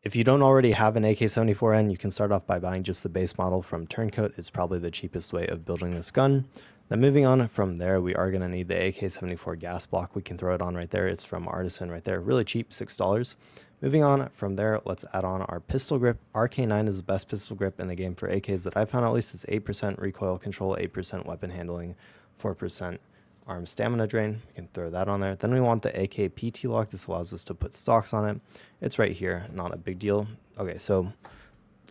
If you don't already have an AK-74N, you can start off by buying just the base model from Turncoat. It's probably the cheapest way of building this gun. Then moving on from there, we are going to need the AK-74 gas block. We can throw it on right there. It's from Artisan right there. Really cheap, $6. Moving on from there, let's add on our pistol grip. RK9 is the best pistol grip in the game for AKs that I've found, at least. It's 8% recoil control, 8% weapon handling, 4% arm stamina drain. We can throw that on there. Then we want the AK PT lock. This allows us to put stocks on it. It's right here, not a big deal. Okay, so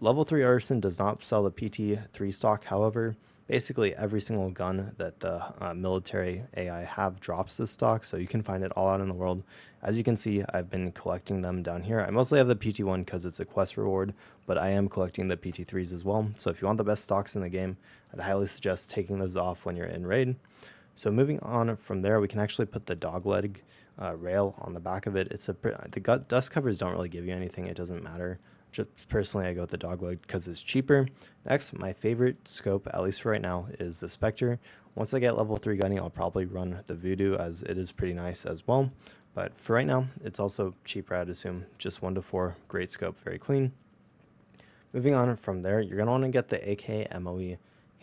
level 3 Artisan does not sell the PT3 stock. However, basically every single gun that the military AI have drops this stock, so you can find it all out in the world. As you can see, I've been collecting them down here. I mostly have the PT1 because it's a quest reward, but I am collecting the PT3s as well. So if you want the best stocks in the game, I'd highly suggest taking those off when you're in raid. So moving on from there, we can actually put the dogleg rail on the back of it. The dust covers don't really give you anything. It doesn't matter. Just personally, I go with the dogleg because it's cheaper. Next, my favorite scope, at least for right now, is the Spectre. Once I get level 3 gunny, I'll probably run the Voodoo, as it is pretty nice as well. But for right now, it's also cheaper, I'd assume. Just 1 to 4, great scope, very clean. Moving on from there, you're going to want to get the AK MOE.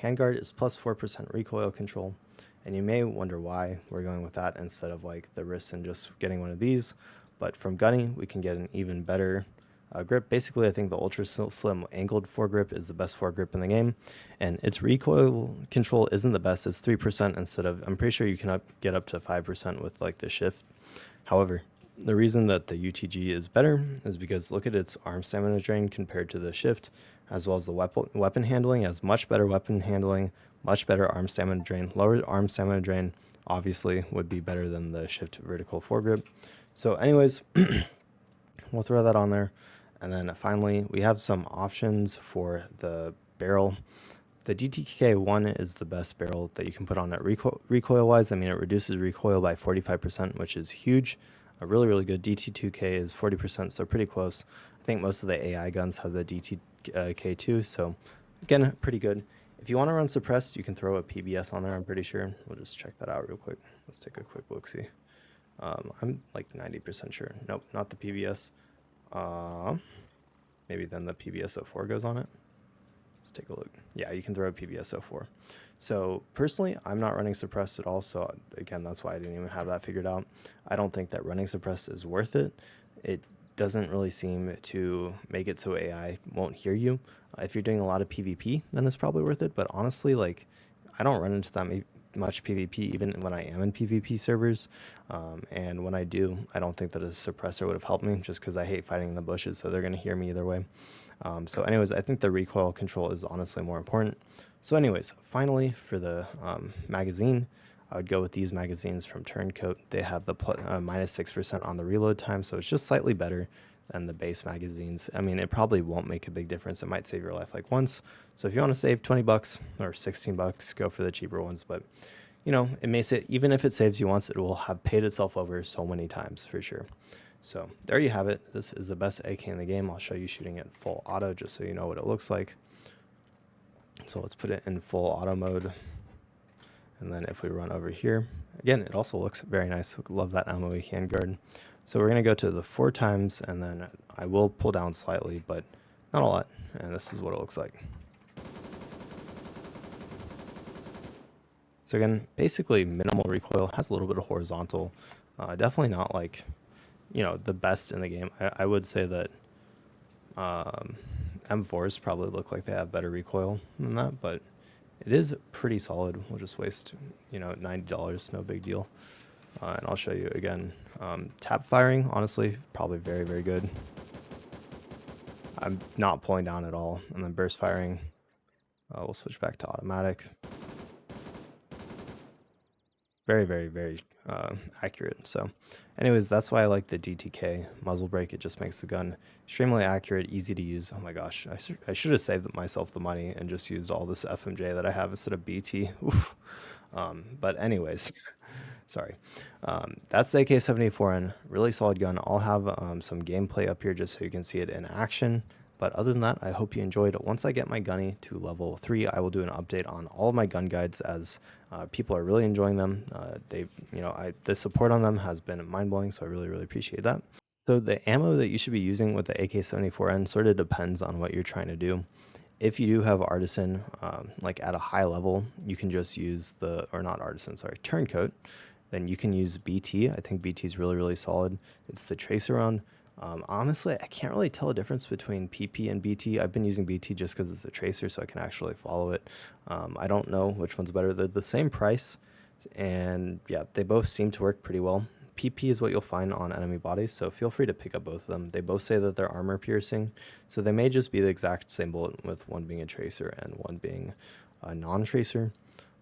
Handguard is plus 4% recoil control. And you may wonder why we're going with that instead of like the wrist and just getting one of these. But from gunny, we can get an even better grip. Basically, I think the ultra slim angled foregrip is the best foregrip in the game, and its recoil control isn't the best. It's 3% instead of, I'm pretty sure you can get up to 5% with like the shift. However, the reason that the UTG is better is because look at its arm stamina drain compared to the shift, as well as the weapon handling. It has much better weapon handling, much better arm stamina drain. Lower arm stamina drain obviously would be better than the shift vertical foregrip. So anyways, we'll throw that on there. And then finally, we have some options for the barrel. The DTK1 is the best barrel that you can put on it recoil-wise. I mean, it reduces recoil by 45%, which is huge. A really, really good. DT2K is 40%, so pretty close. I think most of the AI guns have the DTK2, so again, pretty good. If you want to run suppressed, you can throw a PBS on there, I'm pretty sure. We'll just check that out real quick. Let's take a quick look-see. I'm like 90% sure. Nope, not the PBS. Maybe then the PBS04 goes on it. Let's take a look. Yeah, you can throw a PBS04. So personally, I'm not running suppressed at all. So again, that's why I didn't even have that figured out. I don't think that running suppressed is worth it. It doesn't really seem to make it so AI won't hear you. If you're doing a lot of PvP, then it's probably worth it. But honestly, like, I don't run into that much PvP even when I am in PvP servers, and when I do, I don't think that a suppressor would have helped me, just because I hate fighting in the bushes, so they're going to hear me either way. So anyways, I think the recoil control is honestly more important. So anyways, finally for the magazine, I would go with these magazines from Turncoat. They have the minus 6% on the reload time, so it's just slightly better than the base magazines. I mean, it probably won't make a big difference. It might save your life like once. So if you want to save 20 bucks or 16 bucks, go for the cheaper ones. But you know, it may say, even if it saves you once, it will have paid itself over so many times for sure. So there you have it. This is the best AK in the game. I'll show you shooting it full auto just so you know what it looks like. So let's put it in full auto mode. And then if we run over here, again, it also looks very nice. Love that MOE handguard. So we're going to go to the 4 times, and then I will pull down slightly, but not a lot. And this is what it looks like. So again, basically minimal recoil, has a little bit of horizontal. Definitely not like, you know, the best in the game. I would say that M4s probably look like they have better recoil than that, but it is pretty solid. We'll just waste, you know, $90, no big deal. And I'll show you again. Tap firing, honestly, probably very, very good. I'm not pulling down at all. And then burst firing, we'll switch back to automatic. Very, very, very accurate. So anyways, that's why I like the DTK muzzle brake. It just makes the gun extremely accurate, easy to use. Oh my gosh, I should have saved myself the money and just used all this FMJ that I have instead of BT. Oof. But anyways, sorry. That's the AK-74N, really solid gun. I'll have some gameplay up here just so you can see it in action. But other than that, I hope you enjoyed. Once I get my gunny to level 3, I will do an update on all of my gun guides, as people are really enjoying them. The support on them has been mind-blowing, so I really, really appreciate that. So So the ammo that you should be using with the AK-74N sort of depends on what you're trying to do. If you do have Artisan, like at a high level, you can just use or not Artisan, sorry, Turncoat. Then you can use BT. I think BT is really, really solid. It's the tracer round. Honestly, I can't really tell a difference between PP and BT. I've been using BT just because it's a tracer, so I can actually follow it. I don't know which one's better. They're the same price, and yeah, they both seem to work pretty well. PP is what you'll find on enemy bodies, so feel free to pick up both of them. They both say that they're armor piercing, so they may just be the exact same bullet, with one being a tracer and one being a non-tracer.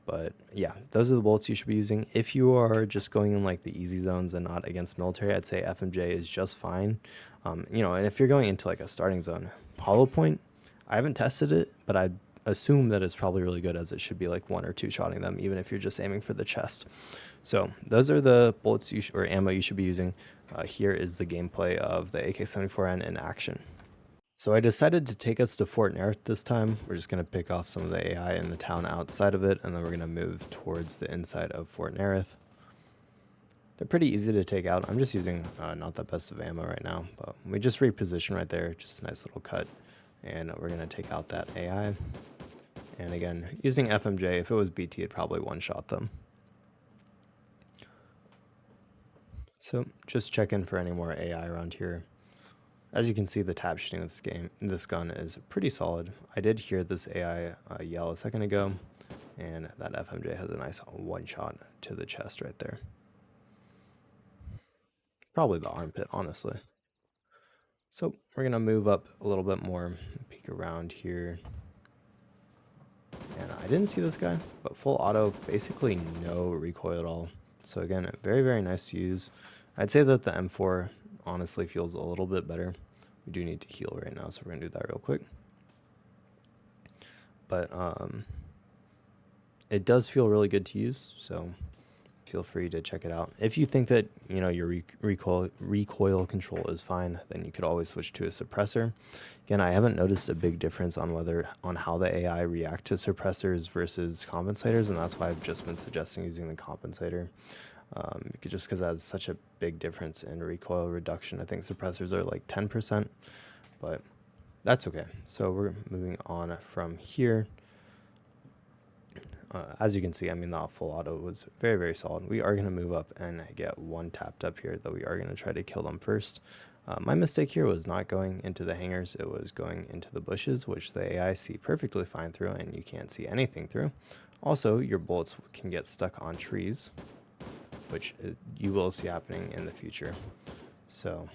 But yeah, those are the bullets you should be using. If you are just going in like the easy zones and not against military, I'd say FMJ is just fine. You know, and if you're going into like a starting zone, hollow point, I haven't tested it, but I assume that it's probably really good, as it should be like one or two shotting them, even if you're just aiming for the chest. So those are the bullets or ammo you should be using. Here is the gameplay of the AK-74N in action. So I decided to take us to Fort Nerith this time. We're just going to pick off some of the AI in the town outside of it, and then we're going to move towards the inside of Fort Nerith. They're pretty easy to take out. I'm just using not the best of ammo right now, but we just reposition right there, just a nice little cut, and we're going to take out that AI. And again, using FMJ, if it was BT, it'd probably one-shot them. So just check in for any more AI around here. As you can see, the tap shooting of this gun is pretty solid. I did hear this AI yell a second ago, and that FMJ has a nice one-shot to the chest right there. Probably the armpit, honestly. So we're gonna move up a little bit more, peek around here. And I didn't see this guy, but full auto, basically no recoil at all. So again, very, very nice to use. I'd say that the M4 honestly feels a little bit better. We do need to heal right now, so we're gonna do that real quick. But it does feel really good to use, so feel free to check it out. If you think that, you know, your recoil control is fine, then you could always switch to a suppressor. Again, I haven't noticed a big difference on how the AI react to suppressors versus compensators, and that's why I've just been suggesting using the compensator. Just because that has such a big difference in recoil reduction. I think suppressors are like 10%, but that's okay. So we're moving on from here. As you can see, I mean, the full auto was very, very solid. We are going to move up and get one tapped up here, though we are going to try to kill them first. My mistake here was not going into the hangars. It was going into the bushes, which the AI see perfectly fine through, and you can't see anything through. Also, your bullets can get stuck on trees, which you will see happening in the future. So,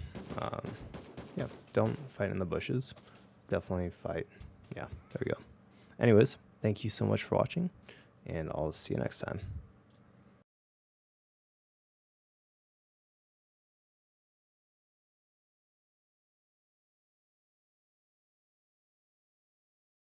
yeah, don't fight in the bushes. Definitely fight. Yeah, there we go. Anyways, thank you so much for watching, and I'll see you next time.